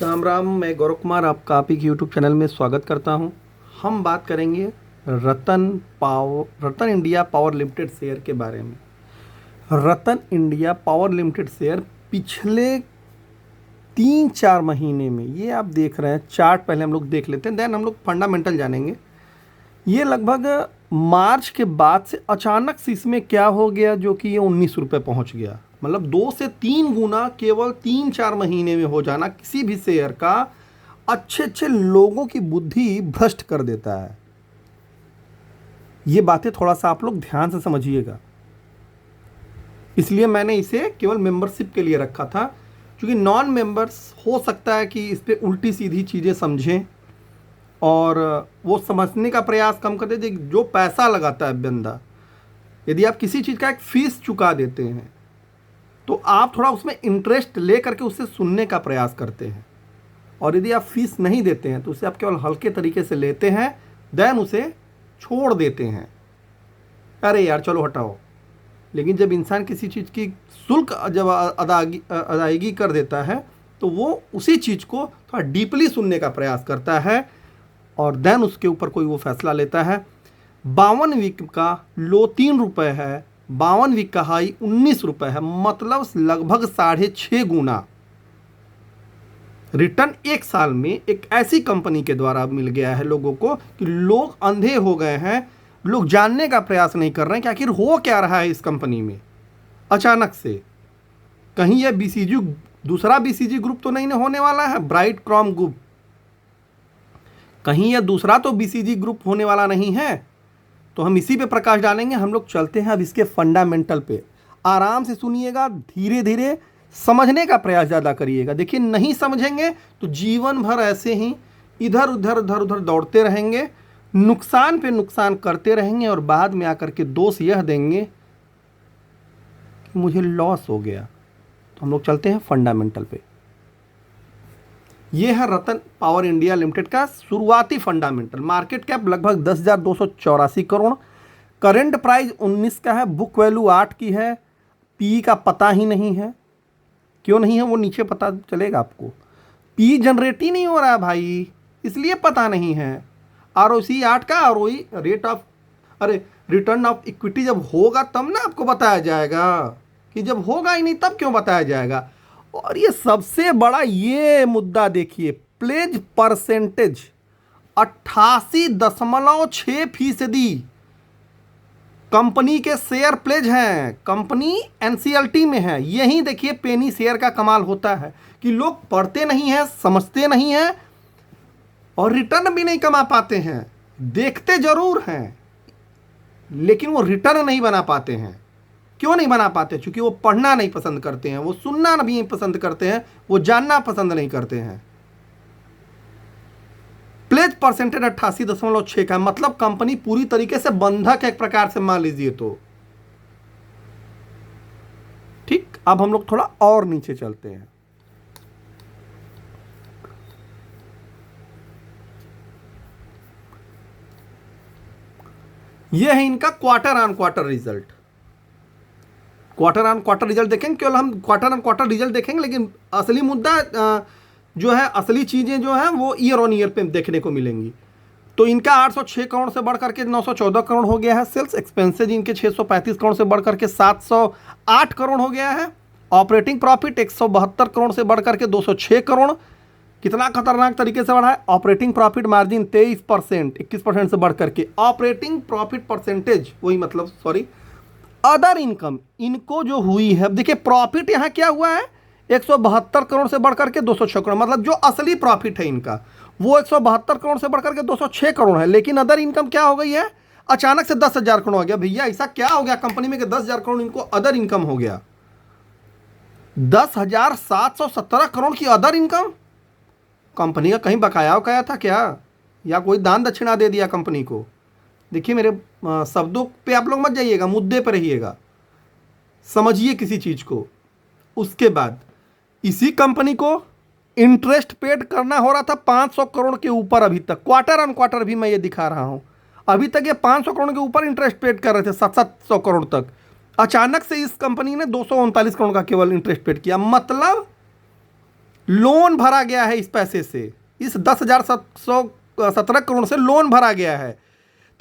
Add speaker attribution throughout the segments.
Speaker 1: राम राम। मैं गौरव कुमार आपका आप ही के यूट्यूब चैनल में स्वागत करता हूं। हम बात करेंगे रतन इंडिया पावर लिमिटेड शेयर के बारे में। रतन इंडिया पावर लिमिटेड शेयर पिछले 3-4 महीने में, ये आप देख रहे हैं चार्ट, पहले हम लोग देख लेते हैं, देन हम लोग फंडामेंटल जानेंगे। ये लगभग मार्च के बाद से अचानक से इसमें क्या हो गया जो कि ये 19 रुपये पहुंच गया। मतलब 2 से 3 गुना केवल 3-4 महीने में हो जाना किसी भी शेयर का अच्छे अच्छे लोगों की बुद्धि भ्रष्ट कर देता है। ये बातें थोड़ा सा आप लोग ध्यान से समझिएगा, इसलिए मैंने इसे केवल मेंबरशिप के लिए रखा था, क्योंकि नॉन मेंबर्स हो सकता है कि इस पर उल्टी सीधी चीज़ें समझें और वो समझने का प्रयास कम कर देते। जो पैसा लगाता है बंदा, यदि आप किसी चीज़ का एक फ़ीस चुका देते हैं तो आप थोड़ा उसमें इंटरेस्ट ले करके उससे सुनने का प्रयास करते हैं, और यदि आप फीस नहीं देते हैं तो उसे आप केवल हल्के तरीके से लेते हैं, देन उसे छोड़ देते हैं, अरे यार चलो हटाओ। लेकिन जब इंसान किसी चीज़ की शुल्क जब अदायगी कर देता है तो वो उसी चीज़ को थोड़ा डीपली सुनने का प्रयास करता है और देन उसके ऊपर कोई वो फैसला लेता है। 52 वीक का लो 3 रुपये है, 52 वीक का हाई 19 रुपये है, मतलब लगभग 6.5 गुना रिटर्न एक साल में एक ऐसी कंपनी के द्वारा मिल गया है लोगों को कि लोग अंधे हो गए हैं। लोग जानने का प्रयास नहीं कर रहे हैं कि आखिर हो क्या रहा है इस कंपनी में। अचानक से कहीं यह बीसीजी दूसरा बीसीजी ग्रुप तो नहीं होने वाला है, ब्राइट क्रोम ग्रुप, कहीं यह दूसरा तो बीसीजी ग्रुप होने वाला नहीं है। तो हम इसी पे प्रकाश डालेंगे। हम लोग चलते हैं अब इसके फंडामेंटल पे। आराम से सुनिएगा, धीरे धीरे समझने का प्रयास ज़्यादा करिएगा। देखिए, नहीं समझेंगे तो जीवन भर ऐसे ही इधर उधर दौड़ते रहेंगे, नुकसान पे नुकसान करते रहेंगे और बाद में आकर के दोष यह देंगे कि मुझे लॉस हो गया। तो हम लोग चलते हैं फंडामेंटल पे। ये है रतन पावर इंडिया लिमिटेड का शुरुआती फंडामेंटल। मार्केट कैप लगभग 10,284 करोड़, करंट प्राइस 19 का है, बुक वैल्यू 8 की है, पी का पता ही नहीं है। क्यों नहीं है वो नीचे पता चलेगा आपको। पी जनरेट ही नहीं हो रहा है भाई, इसलिए पता नहीं है। आरओसी 8 का, आरओई रिटर्न ऑफ इक्विटी जब होगा तब ना आपको बताया जाएगा, कि जब होगा ही नहीं तब क्यों बताया जाएगा। और ये सबसे बड़ा ये मुद्दा देखिए, प्लेज परसेंटेज 88.6% कंपनी के शेयर प्लेज हैं। कंपनी एनसीएलटी में है। यही देखिए पेनी शेयर का कमाल होता है कि लोग पढ़ते नहीं हैं, समझते नहीं हैं और रिटर्न भी नहीं कमा पाते हैं। देखते जरूर हैं लेकिन वो रिटर्न नहीं बना पाते हैं। क्यों नहीं बना पाते? क्योंकि वो पढ़ना नहीं पसंद करते हैं, वो सुनना नहीं पसंद करते हैं, वो जानना पसंद नहीं करते हैं। प्लेज परसेंटेज 88.6 का, मतलब कंपनी पूरी तरीके से बंधक है एक प्रकार से, मान लीजिए तो। ठीक, अब हम लोग थोड़ा और नीचे चलते हैं। यह है इनका quarter on quarter result. Quarter on quarter result देखेंगे, केवल हम क्वार्टर ऑन क्वार्टर रिजल्ट देखेंगे, लेकिन असली मुद्दा जो है, असली चीज़ें जो हैं वो ईयर ऑन ईयर पे देखने को मिलेंगी। तो इनका 806 करोड़ से बढ़ करके 914 करोड़ हो गया है सेल्स। एक्सपेंसेज इनके 635 करोड़ से बढ़ करके 708 करोड़ हो गया है। ऑपरेटिंग प्रॉफिट 172 करोड़ से बढ़ करके 206 करोड़। कितना खतरनाक तरीके से बढ़ा है। ऑपरेटिंग प्रॉफिट मार्जिन 23%, 21% से बढ़ करके ऑपरेटिंग प्रॉफिट परसेंटेज, वही मतलब सॉरी, अदर इनकम इनको जो हुई है, देखिए प्रॉफिट यहाँ क्या हुआ है, 172 करोड़ से बढ़कर के 206 करोड़, मतलब जो असली प्रॉफिट है इनका वो 172 करोड़ से बढ़कर के 206 करोड़ है। लेकिन अदर इनकम क्या हो गई है, अचानक से 10,000 करोड़ हो गया। भैया ऐसा क्या हो गया कंपनी में कि 10,000 करोड़ इनको अदर इनकम हो गया? 10,717 करोड़ की अदर इनकम। कंपनी का कहीं बकाया उकाया था क्या, या कोई दान दक्षिणा दे दिया कंपनी को? देखिए, मेरे शब्दों पे आप लोग मत जाइएगा, मुद्दे पर रहिएगा, समझिए किसी चीज़ को। उसके बाद इसी कंपनी को इंटरेस्ट पेड करना हो रहा था 500 करोड़ के ऊपर। अभी तक क्वार्टर ऑन क्वार्टर भी मैं ये दिखा रहा हूँ, अभी तक ये 500 करोड़ के ऊपर इंटरेस्ट पेड कर रहे थे, 700 करोड़ तक। अचानक से इस कंपनी ने 239 करोड़ का केवल इंटरेस्ट पेड किया। मतलब लोन भरा गया है इस पैसे से, इस 10,717 करोड़ से लोन भरा गया है।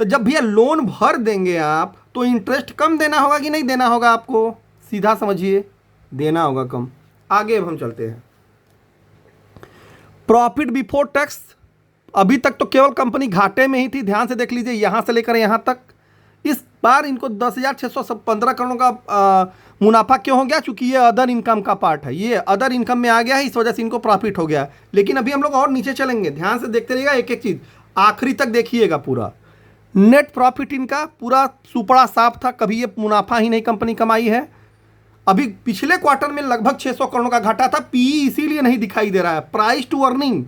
Speaker 1: तो जब भैया लोन भर देंगे आप तो इंटरेस्ट कम देना होगा कि नहीं देना होगा आपको? सीधा समझिए, देना होगा कम। आगे अब हम चलते हैं। प्रॉफिट बिफोर टैक्स, अभी तक तो केवल कंपनी घाटे में ही थी, ध्यान से देख लीजिए यहां से लेकर यहां तक। इस बार इनको 10,615 करोड़ का मुनाफा क्यों हो गया? चूंकि ये अदर इनकम का पार्ट है, ये अदर इनकम में आ गया है, इस वजह से इनको प्रॉफिट हो गया। लेकिन अभी हम लोग और नीचे चलेंगे, ध्यान से देखते रहिएगा, एक एक चीज आखिरी तक देखिएगा पूरा। नेट प्रॉफिट इनका पूरा सुपड़ा साफ था, कभी ये मुनाफा ही नहीं कंपनी कमाई है। अभी पिछले क्वार्टर में लगभग 600 करोड़ का घाटा था। पीई इसीलिए नहीं दिखाई दे रहा है, प्राइस टू अर्निंग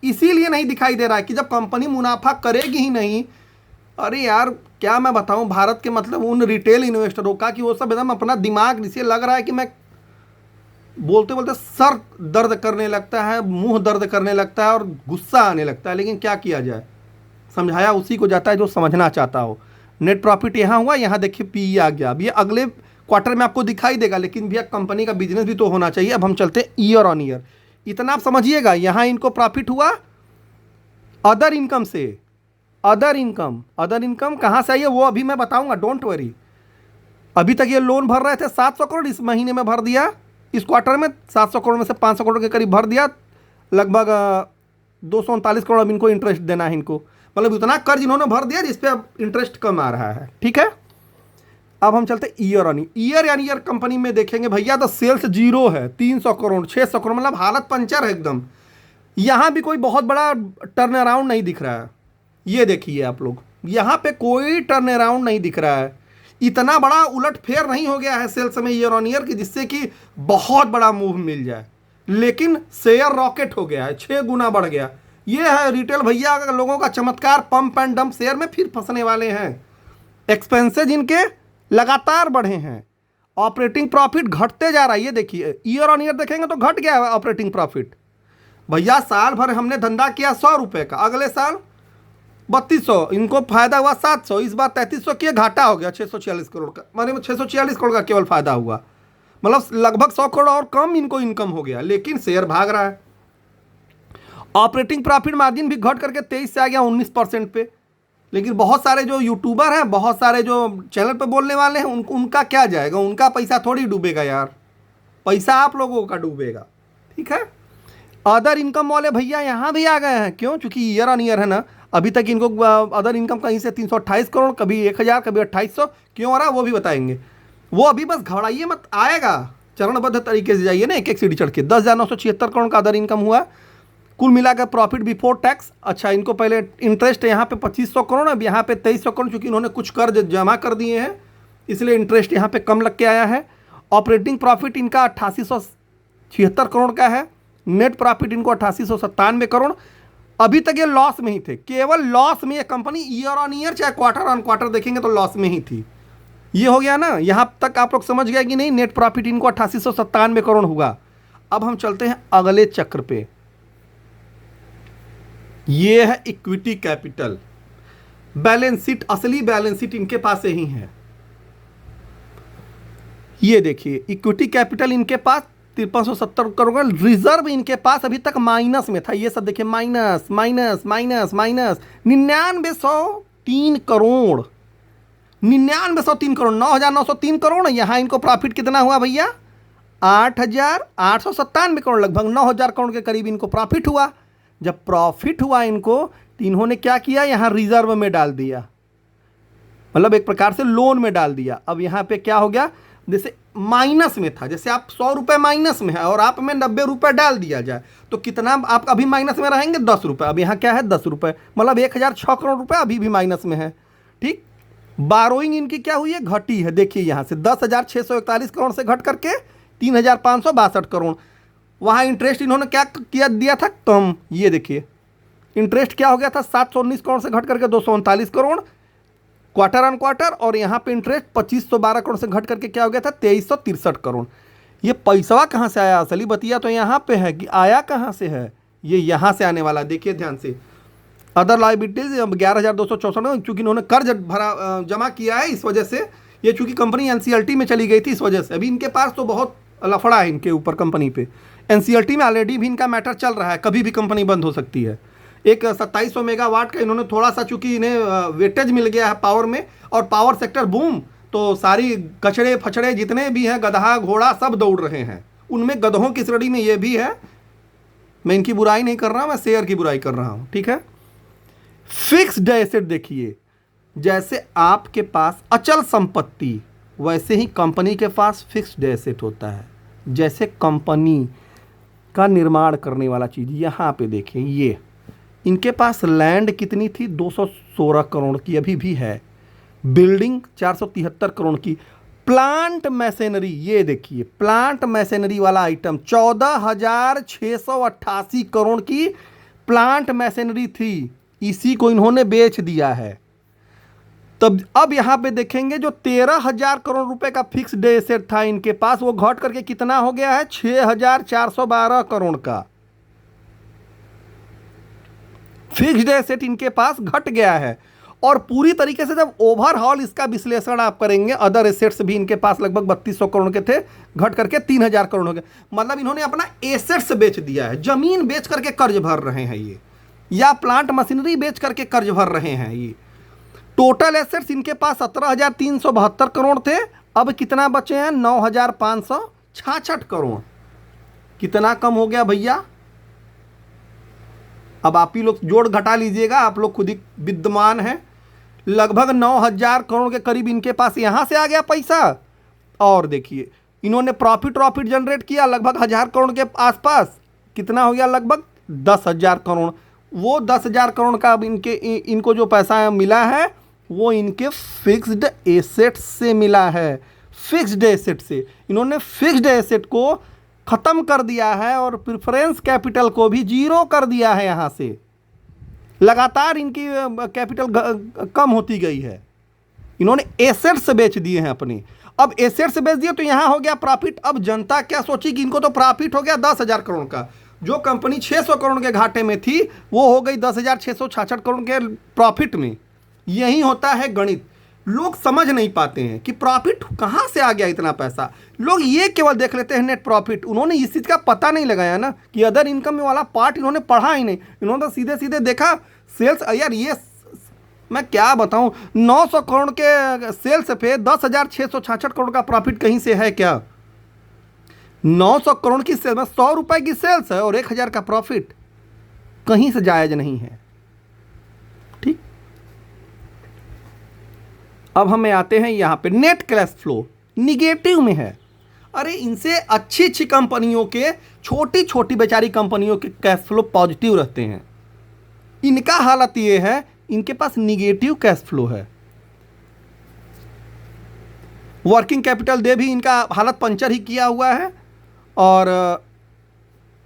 Speaker 1: इसीलिए नहीं दिखाई दे रहा है कि जब कंपनी मुनाफा करेगी ही नहीं। अरे यार क्या मैं बताऊं, भारत के मतलब उन रिटेल इन्वेस्टरों का कि वो सब एकदम अपना दिमाग इसे लग रहा है कि मैं बोलते बोलते सर दर्द करने लगता है, मुंह दर्द करने लगता है और गुस्सा आने लगता है। लेकिन क्या किया जाए, समझाया उसी को जाता है जो समझना चाहता हो। नेट प्रॉफिट यहाँ हुआ, यहाँ देखिए पीई आ गया। अब ये अगले क्वार्टर में आपको दिखाई देगा, लेकिन भैया कंपनी का बिजनेस भी तो होना चाहिए। अब हम चलते हैं ईयर ऑन ईयर, इतना आप समझिएगा। यहाँ इनको प्रॉफिट हुआ अदर इनकम से। अदर इनकम कहाँ से आई है वो अभी मैं बताऊंगा, डोंट वरी। अभी तक ये लोन भर रहे थे 700 करोड़, इस महीने में भर दिया, इस क्वार्टर में 700 करोड़ में से 500 करोड़ के करीब भर दिया। लगभग 239 करोड़ अब इनको इंटरेस्ट देना है इनको, मतलब उतना कर्ज इन्होंने भर दिया जिस पे अब इंटरेस्ट कम आ रहा है। ठीक है, अब हम चलते ईयर ऑन ईयर कंपनी में देखेंगे भैया तो सेल्स जीरो है, 300 करोड़ 600 करोड़, मतलब हालत पंचर है एकदम। यहाँ भी कोई बहुत बड़ा टर्न अराउंड नहीं दिख रहा है। ये देखिए आप लोग, यहाँ पे कोई टर्न अराउंड नहीं दिख रहा है, इतना बड़ा उलट फेर नहीं हो गया है सेल्स में ईयर ऑन ईयर की जिससे कि बहुत बड़ा मूव मिल जाए। लेकिन शेयर रॉकेट हो गया है, 6 गुना बढ़ गया। ये है रिटेल भैया लोगों का चमत्कार, पंप एंड डंप शेयर में फिर फंसने वाले हैं। एक्सपेंसेज इनके लगातार बढ़े हैं, ऑपरेटिंग प्रॉफिट घटते जा रहा है। ये देखिए ईयर ऑन ईयर देखेंगे तो घट गया है ऑपरेटिंग प्रॉफिट। भैया साल भर हमने धंधा किया 100 रुपये का, अगले साल 3200, इनको फायदा हुआ 700, इस बार 3300 किए, घाटा हो गया 646 करोड़ का, माने 646 करोड़ का केवल फायदा हुआ, मतलब लगभग 100 करोड़ और कम इनको इनकम हो गया। लेकिन शेयर भाग रहा है। ऑपरेटिंग प्रॉफिट मार्जिन भी घट करके 23 से आ गया 19% पे। लेकिन बहुत सारे जो यूट्यूबर हैं, बहुत सारे जो चैनल पे बोलने वाले हैं, उनका क्या जाएगा, उनका पैसा थोड़ी डूबेगा यार, पैसा आप लोगों का डूबेगा। ठीक है, अदर इनकम वाले भैया यहाँ भी आ गए हैं। क्यों? चूंकि ईयर ऑन ईयर है ना, अभी तक इनको अदर इनकम कहीं से 328 करोड़, कभी 1000, कभी 2800, क्यों आ रहा है वो भी बताएंगे। वो अभी बस घबराइए मत, आएगा, चरणबद्ध तरीके से जाइए ना, एक एक सीढ़ी चढ़ के। 10,976 करोड़ का अदर इनकम हुआ कुल मिलाकर प्रॉफिट बिफोर टैक्स। अच्छा, इनको पहले इंटरेस्ट यहाँ पे 2500 करोड़, अब यहाँ पे 2300 करोड़, चूँकि इन्होंने कुछ कर्ज जमा कर दिए हैं इसलिए इंटरेस्ट यहाँ पे कम लग के आया है। ऑपरेटिंग प्रॉफिट इनका 8876 करोड़ का है, नेट प्रॉफिट इनको 8897 करोड़। अभी तक ये लॉस में ही थे, केवल लॉस में ये कंपनी ईयर ऑन ईयर चाहे क्वार्टर ऑन क्वार्टर देखेंगे तो लॉस में ही थी। ये हो गया ना, यहाँ तक आप लोग समझ गए कि नहीं। नेट प्रॉफिट इनको 8897 करोड़ हुआ। अब हम चलते हैं अगले चक्र पे, ये है इक्विटी कैपिटल। बैलेंस शीट, असली बैलेंस शीट इनके पास ही है। ये देखिए इक्विटी कैपिटल इनके पास 5370 करोड़, रिजर्व इनके पास अभी तक माइनस में था। ये सब देखिए minus minus minus minus, 9903 crore, 9903 crore, 9903 crore. यहाँ इनको प्रॉफिट कितना हुआ भैया? 8897 करोड़, लगभग 9000 करोड़ के करीब इनको प्रॉफिट हुआ। जब प्रॉफिट हुआ इनको तो इन्होंने क्या किया, यहाँ रिजर्व में डाल दिया, मतलब एक प्रकार से लोन में डाल दिया। अब यहाँ पे क्या हो गया, जैसे माइनस में था, जैसे आप 100 रुपये माइनस में है और आप में 90 रुपये डाल दिया जाए तो कितना आप अभी माइनस में रहेंगे? 10 रुपये। अब यहाँ क्या है? 10 रुपये, मतलब 1006 करोड़ रुपये अभी भी माइनस में है। ठीक, बारोइंग इनकी क्या हुई है? घटी है। देखिए यहाँ से 10,641 करोड़ से घट करके 3,562 करोड़। वहाँ इंटरेस्ट इन्होंने क्या किया, दिया था कम। ये देखिए इंटरेस्ट क्या हो गया था, 719 करोड़ से घट करके 239 करोड़ क्वार्टर ऑन क्वार्टर, और यहाँ पे इंटरेस्ट 2512 करोड़ से घट करके क्या हो गया था, 2363 करोड़। ये पैसा कहाँ से आया? असली बतिया तो यहाँ पे है कि आया कहाँ से है, ये यहाँ से आने वाला। देखिए ध्यान से, अदर लाइबिलिटीज 11,264, चूँकि इन्होंने कर्ज भरा जमा किया है इस वजह से, ये चूँकि कंपनी NCLT में चली गई थी इस वजह से। अभी इनके पास तो बहुत लफड़ा है इनके ऊपर कंपनी पे, एनसीईआरटी में ऑलरेडी भी इनका मैटर चल रहा है, कभी भी कंपनी बंद हो सकती है। एक 2700 मेगावाट का इन्होंने थोड़ा सा, चूंकि इन्हें वेटेज मिल गया है पावर में, और पावर सेक्टर बूम, तो सारी कचड़े फचड़े जितने भी हैं, गधा घोड़ा सब दौड़ रहे हैं। उनमें गधों की श्रेणी में ये भी है। मैं इनकी बुराई नहीं कर रहा, मैं शेयर की बुराई कर रहा हूँ, ठीक है। फिक्स्ड एसेट देखिए, जैसे आपके पास अचल संपत्ति, वैसे ही कंपनी के पास फिक्स्ड एसेट होता है। जैसे कंपनी का निर्माण करने वाला चीज़, यहाँ पे देखें, ये इनके पास लैंड कितनी थी, 216 करोड़ की अभी भी है। बिल्डिंग 473 करोड़ की। प्लांट मशीनरी, ये देखिए प्लांट मशीनरी वाला आइटम 14,688 करोड़ की प्लांट मशीनरी थी, इसी को इन्होंने बेच दिया है। तब अब यहाँ पे देखेंगे जो 13,000 करोड़ रुपए का फिक्स्ड एसेट था इनके पास, वो घट करके कितना हो गया है, 6,412 करोड़ का फिक्स्ड एसेट इनके पास घट गया है। और पूरी तरीके से जब ओवरऑल इसका विश्लेषण आप करेंगे, अदर एसेट्स भी इनके पास लगभग 3200 करोड़ के थे, घट करके 3,000 करोड़ हो गए। मतलब इन्होंने अपना एसेट्स बेच दिया है, जमीन बेच करके कर्ज भर रहे हैं ये, या प्लांट मशीनरी बेच करके कर्ज भर रहे हैं ये। टोटल एसेट्स इनके पास 17,372 करोड़ थे, अब कितना बचे हैं, 9,566 करोड़। कितना कम हो गया भैया? अब आप ही लोग जोड़ घटा लीजिएगा, आप लोग खुद ही विद्वान हैं। लगभग 9,000 करोड़ के करीब इनके पास यहाँ से आ गया पैसा। और देखिए इन्होंने प्रॉफिट जनरेट किया लगभग 1,000 करोड़ के आसपास। कितना हो गया, लगभग 10,000 करोड़। वो 10,000 करोड़ का अब इनको जो पैसा मिला है वो इनके फिक्स्ड एसेट से मिला है। फिक्स्ड एसेट से इन्होंने फिक्स्ड एसेट को ख़त्म कर दिया है और प्रेफरेंस कैपिटल को भी जीरो कर दिया है। यहाँ से लगातार इनकी कैपिटल कम होती गई है। इन्होंने एसेट्स बेच दिए हैं अपने। अब एसेट्स बेच दिए तो यहाँ हो गया प्रॉफिट। अब जनता क्या सोचेगी, इनको तो प्रॉफिट हो गया 10,000 करोड़ का। जो कंपनी 600 करोड़ के घाटे में थी वो हो गई 10,666 करोड़ के प्रॉफिट में। यही होता है गणित। लोग समझ नहीं पाते हैं कि प्रॉफिट कहाँ से आ गया इतना पैसा। लोग ये केवल देख लेते हैं नेट प्रॉफिट। उन्होंने इस चीज़ का पता नहीं लगाया ना कि अदर इनकम वाला पार्ट इन्होंने पढ़ा ही नहीं। इन्होंने तो सीधे सीधे देखा सेल्स। यार ये मैं क्या बताऊं, 900 करोड़ के सेल्स पे 10,666 करोड़ का प्रॉफिट कहीं से है क्या? 900 करोड़ की सेल्स में 100 रुपए की सेल्स है और 1,000 का प्रॉफिट, कहीं से जायज नहीं है। ठीक, अब हमें आते हैं यहाँ पे नेट कैश फ्लो निगेटिव में है। अरे इनसे अच्छी अच्छी कंपनियों के, छोटी छोटी बेचारी कंपनियों के कैश फ्लो पॉजिटिव रहते हैं। इनका हालत ये है, इनके पास निगेटिव कैश फ्लो है। वर्किंग कैपिटल दे भी इनका हालत पंचर ही किया हुआ है। और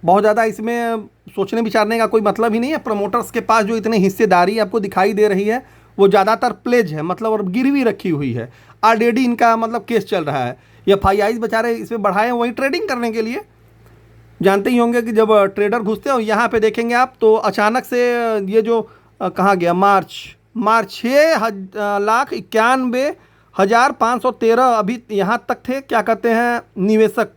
Speaker 1: बहुत ज़्यादा इसमें सोचने विचारने का कोई मतलब ही नहीं है। प्रमोटर्स के पास जो इतने हिस्सेदारी आपको दिखाई दे रही है वो ज़्यादातर प्लेज है, मतलब और गिरवी रखी हुई है। ऑलरेडी इनका मतलब केस चल रहा है। FIIs बेचारे इसमें बढ़ाए वही ट्रेडिंग करने के लिए। जानते ही होंगे कि जब ट्रेडर घुसते हो यहाँ पे देखेंगे आप, तो अचानक से ये जो कहाँ गया, मार्च 6,91,513 अभी यहाँ तक थे। क्या कहते हैं निवेशक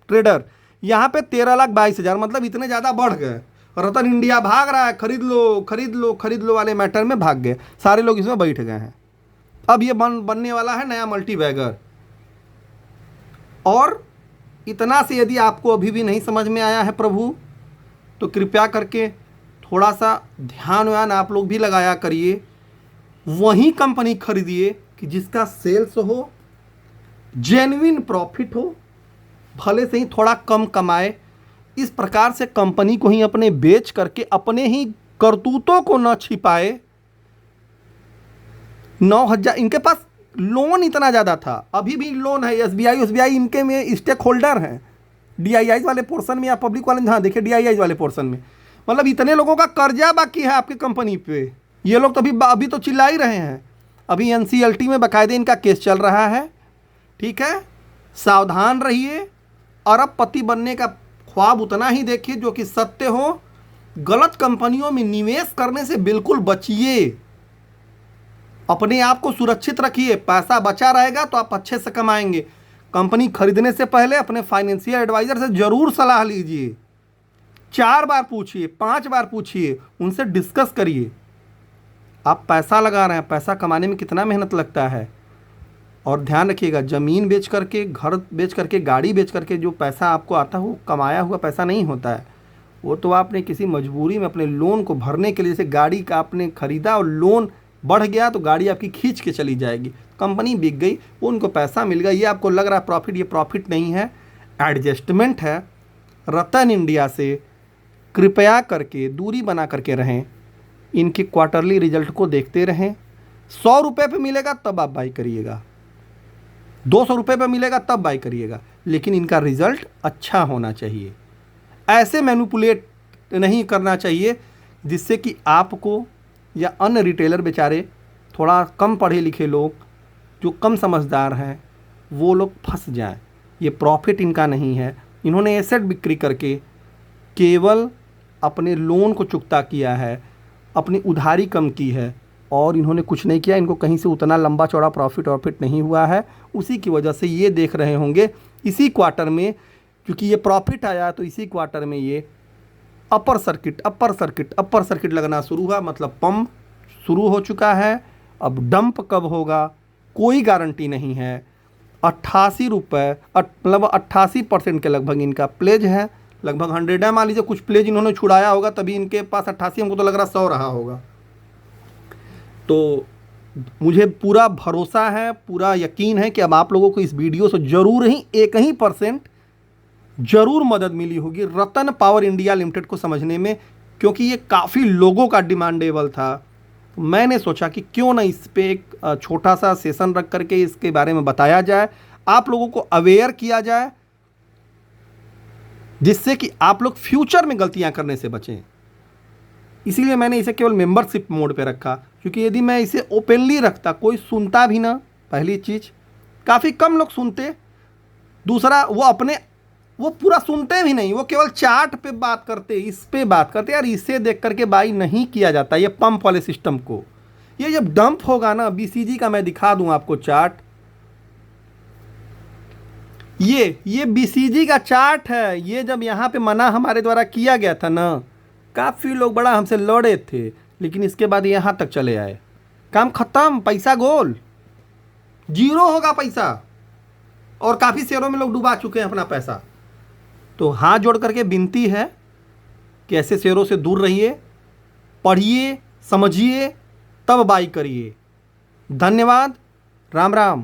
Speaker 1: ट्रेडर, यहाँ पे 13,22,000, मतलब इतने ज़्यादा बढ़ गए। रतन इंडिया भाग रहा है, खरीद लो खरीद लो खरीद लो वाले मैटर में भाग गए। सारे लोग इसमें बैठ गए हैं। अब ये बनने वाला है नया मल्टीबैगर। और इतना से यदि आपको अभी भी नहीं समझ में आया है प्रभु, तो कृपया करके थोड़ा सा ध्यान व्यान आप लोग भी लगाया करिए। वही कंपनी खरीदिए कि जिसका सेल्स हो, जेन्युइन प्रॉफिट हो, भले से ही थोड़ा कम कमाए। इस प्रकार से कंपनी को ही अपने बेच करके अपने ही करतूतों को न छिपाए। 9,000 इनके पास लोन इतना ज़्यादा था, अभी भी लोन है। SBI इनके में स्टेक होल्डर हैं। DIIs वाले पोर्शन में या पब्लिक वाले, हाँ देखिए DIIs वाले पोर्शन में, मतलब इतने लोगों का कर्जा बाकी है आपकी कंपनी पे। ये लोग तो अभी तो चिल्ला ही रहे हैं। अभी NCLT में बाकायदे इनका केस चल रहा है। ठीक है, सावधान रहिए। अरबपति बनने का ख्वाब उतना ही देखिए जो कि सत्य हो। गलत कंपनियों में निवेश करने से बिल्कुल बचिए। अपने आप को सुरक्षित रखिए। पैसा बचा रहेगा तो आप अच्छे से कमाएंगे। कंपनी खरीदने से पहले अपने फाइनेंशियल एडवाइजर से ज़रूर सलाह लीजिए, 4 बार पूछिए, 5 बार पूछिए, उनसे डिस्कस करिए। आप पैसा लगा रहे हैं, पैसा कमाने में कितना मेहनत लगता है। और ध्यान रखिएगा, ज़मीन बेच करके, घर बेच करके, गाड़ी बेच करके जो पैसा आपको आता है वो कमाया हुआ पैसा नहीं होता है। वो तो आपने किसी मजबूरी में अपने लोन को भरने के लिए, जैसे गाड़ी का आपने ख़रीदा और लोन बढ़ गया तो गाड़ी आपकी खींच के चली जाएगी, कंपनी बिक गई, वो उनको पैसा मिल गया, ये आपको लग रहा है प्रॉफिट, ये प्रॉफिट नहीं है, एडजस्टमेंट है। रतन इंडिया से कृपया करके दूरी बना करके रहें, इनके क्वार्टरली रिजल्ट को देखते रहें। 100 रुपये पे मिलेगा तब आप बाई करिएगा, 200 रुपये पे मिलेगा तब बाई करिएगा, लेकिन इनका रिजल्ट अच्छा होना चाहिए। ऐसे मैनिपुलेट नहीं करना चाहिए जिससे कि आपको या अन्य रिटेलर बेचारे, थोड़ा कम पढ़े लिखे लोग जो कम समझदार हैं, वो लोग फंस जाएं। ये प्रॉफिट इनका नहीं है, इन्होंने एसेट बिक्री करके केवल अपने लोन को चुकता किया है, अपनी उधारी कम की है, और इन्होंने कुछ नहीं किया। इनको कहीं से उतना लंबा चौड़ा प्रॉफिट नहीं हुआ है, उसी की वजह से ये देख रहे होंगे इसी क्वार्टर में, क्योंकि ये प्रॉफिट आया तो इसी क्वार्टर में ये अपर सर्किट लगना शुरू हुआ, मतलब पंप शुरू हो चुका है। अब डंप कब होगा कोई गारंटी नहीं है। 88 रुपये, मतलब 88% के लगभग इनका प्लेज है, लगभग 100 है। मान लीजिए कुछ प्लेज इन्होंने छुड़ाया होगा तभी इनके पास 88, हमको तो लग रहा 100 रहा होगा। तो मुझे पूरा भरोसा है, पूरा यकीन है कि अब आप लोगों को इस वीडियो से ज़रूर ही 1% ज़रूर मदद मिली होगी रतन पावर इंडिया लिमिटेड को समझने में, क्योंकि ये काफ़ी लोगों का डिमांडेबल था। तो मैंने सोचा कि क्यों ना इस पे एक छोटा सा सेशन रख करके इसके बारे में बताया जाए, आप लोगों को अवेयर किया जाए, जिससे कि आप लोग फ्यूचर में गलतियां करने से बचें। इसीलिए मैंने इसे केवल मेंबरशिप मोड पे रखा, क्योंकि यदि मैं इसे ओपनली रखता कोई सुनता भी ना, पहली चीज़ काफ़ी कम लोग सुनते, दूसरा वो पूरा सुनते भी नहीं, वो केवल चार्ट पे बात करते, इस पे बात करते। यार इसे देख करके बाई नहीं किया जाता ये पंप वाले सिस्टम को। ये जब डंप होगा ना, बीसीजी का मैं दिखा दूं आपको चार्ट, ये बीसीजी का चार्ट है। ये जब यहाँ पे मना हमारे द्वारा किया गया था ना, काफ़ी लोग बड़ा हमसे लड़े थे, लेकिन इसके बाद यहाँ तक चले आए, काम खत्म, पैसा गोल, जीरो होगा पैसा, और काफ़ी शेयरों में लोग डुबा चुके हैं अपना पैसा। तो हाथ जोड़ करके विनती है कि ऐसे शेयरों से दूर रहिए, पढ़िए, समझिए, तब बाई करिए। धन्यवाद, राम राम।